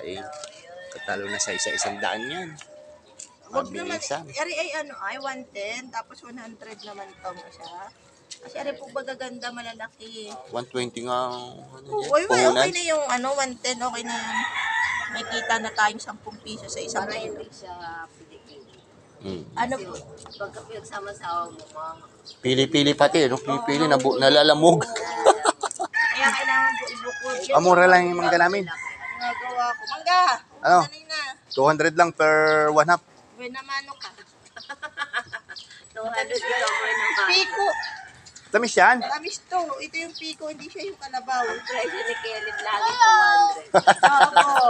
babae. Katalo na sa isa-isang daan yan. Wag naman, Mabilisan. ay 110, tapos 100 naman to mo siya. Kasi ari po bagaganda malalaki. 120 nga. Uy, okay na yung 110, okay na yun. May kita na tayong 10 piso sa isang kilo. Sa Pilipinas. Ano po? Pagka pinagsama-sama mo, Pili-pili pati. No? Pili-pili. Nalalamog. Kaya kailangan po ibukod. Mura lang yung mangga namin. Nagawa ko. Mangga! Ano? Sanay na. 200 lang per 1 half. Uy, namano ka. 200 recover naman. Piko. Tamis yan. Tamis to. Ito yung piko, hindi siya yung kalabaw. Ang presyo ni Kelly lagi 200. Oo.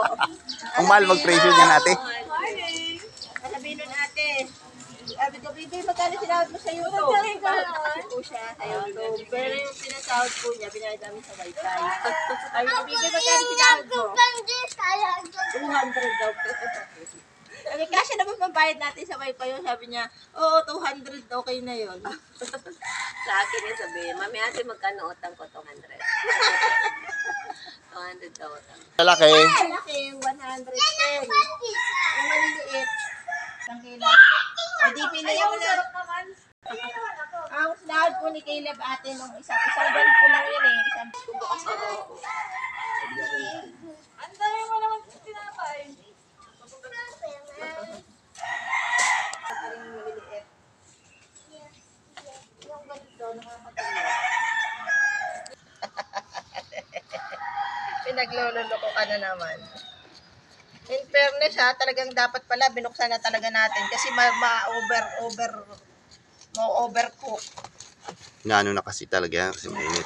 Ang mahal mag-pressure niya natin. Sabihin nun ate. Sabi ko, Bibi, magkano sinahod mo sa YouTube? Kasi po siya sa YouTube. Pero yung pinasahod po niya, binayad namin sa wifi. Sabi ko, Bibi, magkano sinahod mo? 200 daw. Sabi, kasi naman pambayad natin sa wifi yun. Sabi niya, oo, 200, okay na yun. Sa akin yung sabihin, Mami ate, magkano utang ko? 200. 200 daw utang. Lalaki. Malaki, 110. Yung maliliit. Ang kila. O, di pinili ko na. Ang sinahod po ni Caleb ate nung isang buwan po lang yun eh. Isang bukas ako. Ang dami mo naman tinapay. Yung ganito, nakakatuwa. Pinagloloko ka na naman. In fairness talagang dapat pala binuksan na talaga natin kasi ma-overcook. Naano na kasi talaga yan kasi mainit.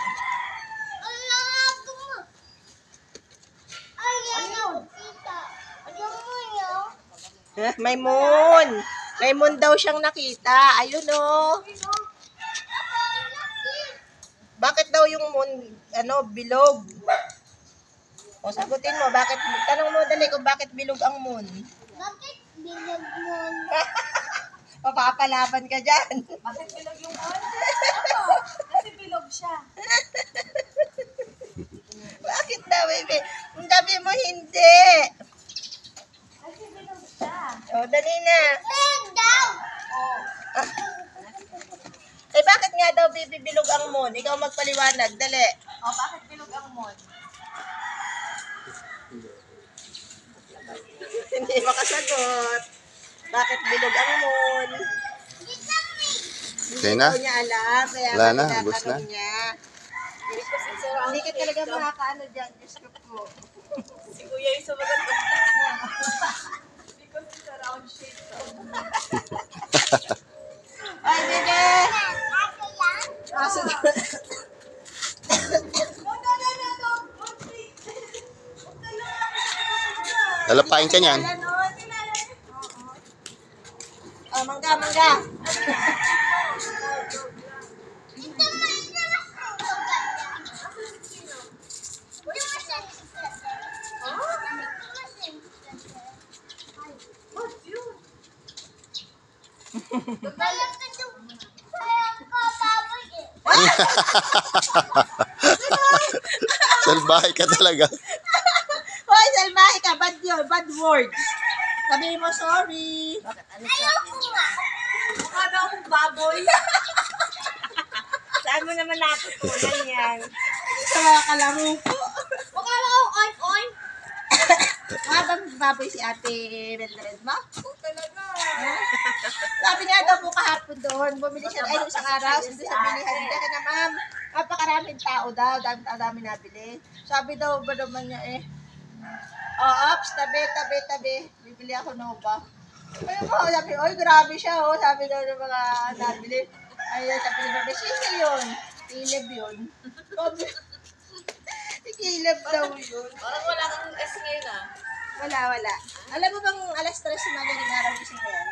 May moon. May moon daw siyang nakita. Ayun o. Bakit daw yung moon, bilog? O, sagutin mo, tanong mo dali kung bakit bilog ang moon. Bakit bilog moon? Papapalaban ka dyan. Bakit bilog yung moon? Kasi bilog siya. Bakit daw, baby? Ang sabi mo, hindi. Kasi bilog siya. O, dali na. Bilog daw! Eh, bakit nga daw, baby, bilog ang moon? Ikaw magpaliwanag, dali. O, bakit bilog ang moon? Hindi makasagot. Bakit bilog ang moon? Okay na? Hindi ko niya alam, kaya Wala na, tinatanong ubos na. niya. Hindi ka talaga makakaano dyan, Diyos ko po. Si Kuya yung sumagot. Because it's a round shape. Ay, bebe! Aso No, no, no, no, no. Lalapain ka niyan. Oh, mangga, mangga. Salbahe ka talaga. Hoy, salbahe ka. Bad yun. Bad word. Sabihin mo, sorry. Mukha daw akong baboy. Saan mo naman natutunan yan? Sa mga kalaro ko. Mukha daw akong oink-oink. Habang baboy si ate Red ba? Talaga. Sabi nga daw po kahapon doon, bumili siya ay isang araw, doon sa bilihan niya na ma'am, napakaraming tao daw, dami nabili. Sabi daw ba naman niya ops, tabi, bibili ako Nova. Ayun mo, sabi, oy, grabe siya, sabi daw ng mga nabili. Ayun, sabi niya, sino yun? Caleb yun. Sabi, si Caleb daw yun. Parang wala kang S ngayon ah. Wala. Alam mo bang alas 3 na galing araw gising na yan?